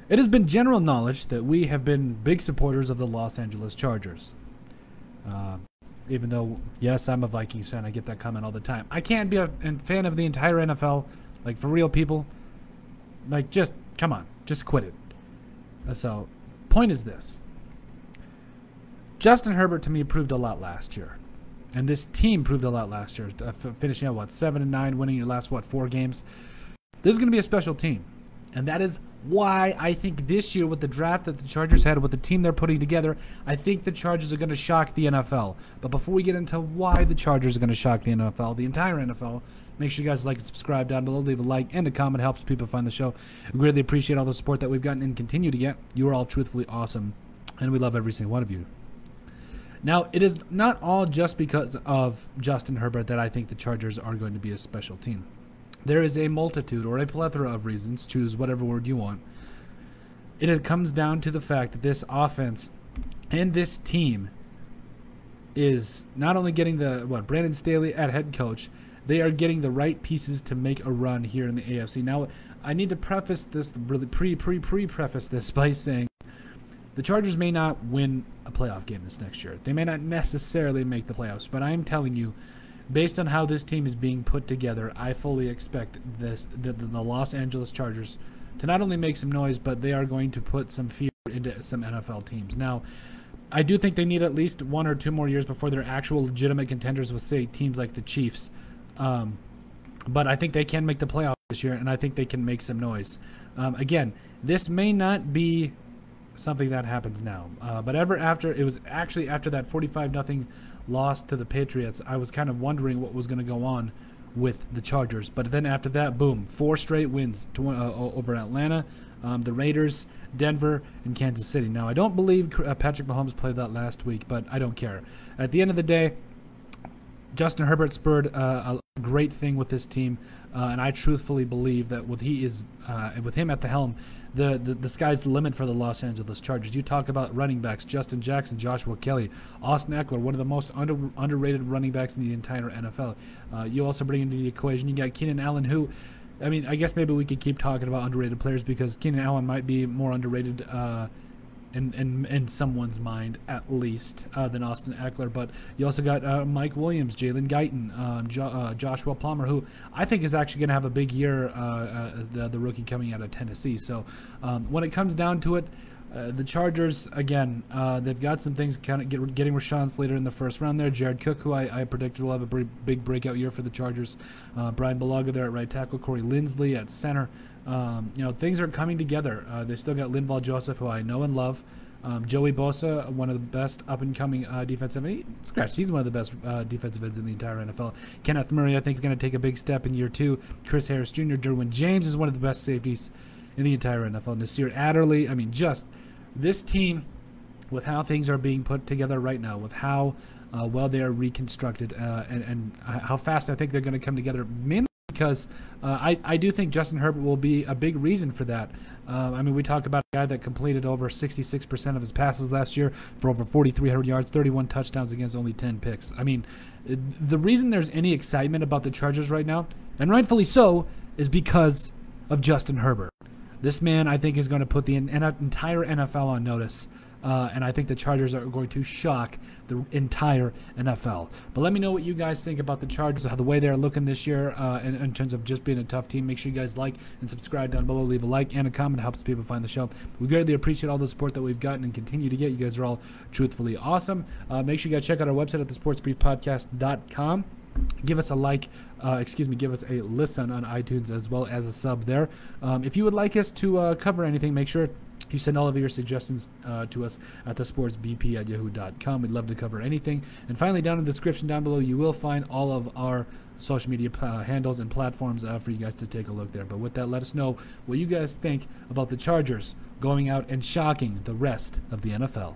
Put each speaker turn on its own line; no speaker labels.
It has been general knowledge that we have been big supporters of the Los Angeles Chargers. Even though, yes, I'm a Vikings fan. I get that comment all the time. I can't be a fan of the entire NFL. Like, for real, people. Like, just, come on. Just quit it. So, point is this. Justin Herbert, to me, proved a lot last year. And this team proved a lot last year. Finishing out, 7-9, winning your last, 4 games. This is going to be a special team. And that is why I think this year, with the draft that the Chargers had, with the team they're putting together, I think the Chargers are going to shock the NFL. But before we get into why the Chargers are going to shock the NFL, the entire NFL, make sure you guys like and subscribe down below. Leave a like and a comment. Helps people find the show. We really appreciate all the support that we've gotten and continue to get. You are all truthfully awesome. And we love every single one of you. Now, it is not all just because of Justin Herbert that I think the Chargers are going to be a special team. There is a multitude or a plethora of reasons, choose whatever word you want. It comes down to the fact that this offense and this team is not only getting Brandon Staley at head coach, they are getting the right pieces to make a run here in the AFC. Now, I need to preface this, really preface this by saying the Chargers may not win a playoff game this next year. They may not necessarily make the playoffs, but I'm telling you, based on how this team is being put together, I fully expect the Los Angeles Chargers to not only make some noise, but they are going to put some fear into some NFL teams. Now, I do think they need at least 1 or 2 more years before they're actual legitimate contenders with, say, teams like the Chiefs. But I think they can make the playoffs this year, and I think they can make some noise. Again, this may not be something that happens now, but after that 45-0 loss to the Patriots, I was kind of wondering what was going to go on with the Chargers. But then after that, boom, 4 straight wins over Atlanta, the Raiders, Denver, and Kansas City. Now, I don't believe Patrick Mahomes played that last week, but I don't care. At the end of the day, Justin Herbert spurred a great thing with this team, and I truthfully believe that with him at the helm, the sky's the limit for the Los Angeles Chargers. You talk about running backs, Justin Jackson, Joshua Kelly, Austin Eckler, one of the most underrated running backs in the entire NFL. You also bring into the equation, you got Keenan Allen, who, I mean, I guess maybe we could keep talking about underrated players because Keenan Allen might be more underrated in someone's mind, at least, than Austin Eckler. But you also got Mike Williams, Jalen Guyton, Joshua Palmer, who I think is actually going to have a big year, the rookie coming out of Tennessee. So when it comes down to it, the Chargers, again, they've got some things kind of getting Rashawn Slater in the first round there. Jared Cook, who I predicted will have a big breakout year for the Chargers. Brian Bulaga there at right tackle. Corey Linsley at center. Things are coming together. They still got Linval Joseph, who I know and love. Joey Bosa, one of the best up-and-coming defensive ends. He's one of the best defensive ends in the entire NFL. Kenneth Murray, I think, is going to take a big step in year 2. Chris Harris Jr., Derwin James is one of the best safeties in the entire NFL. Nasir Adderley, I mean, just this team, with how things are being put together right now, with how well they are reconstructed, and how fast I think they're going to come together, mainly because I do think Justin Herbert will be a big reason for that. I mean, we talk about a guy that completed over 66% of his passes last year for over 4,300 yards, 31 touchdowns against only 10 picks. I mean, the reason there's any excitement about the Chargers right now, and rightfully so, is because of Justin Herbert. This man, I think, is going to put the entire NFL on notice. And I think the Chargers are going to shock the entire NFL. But let me know what you guys think about the Chargers, the way they're looking this year in terms of just being a tough team. Make sure you guys like and subscribe down below. Leave a like and a comment. It helps people find the show. We greatly appreciate all the support that we've gotten and continue to get. You guys are all truthfully awesome. Make sure you guys check out our website at thesportsbriefpodcast.com. Give us a give us a listen on iTunes as well as a sub there. If you would like us to cover anything, make sure you send all of your suggestions to us at thesportsbp@yahoo.com. We'd love to cover anything. And finally, down in the description down below, you will find all of our social media handles and platforms for you guys to take a look there. But with that, let us know what you guys think about the Chargers going out and shocking the rest of the NFL.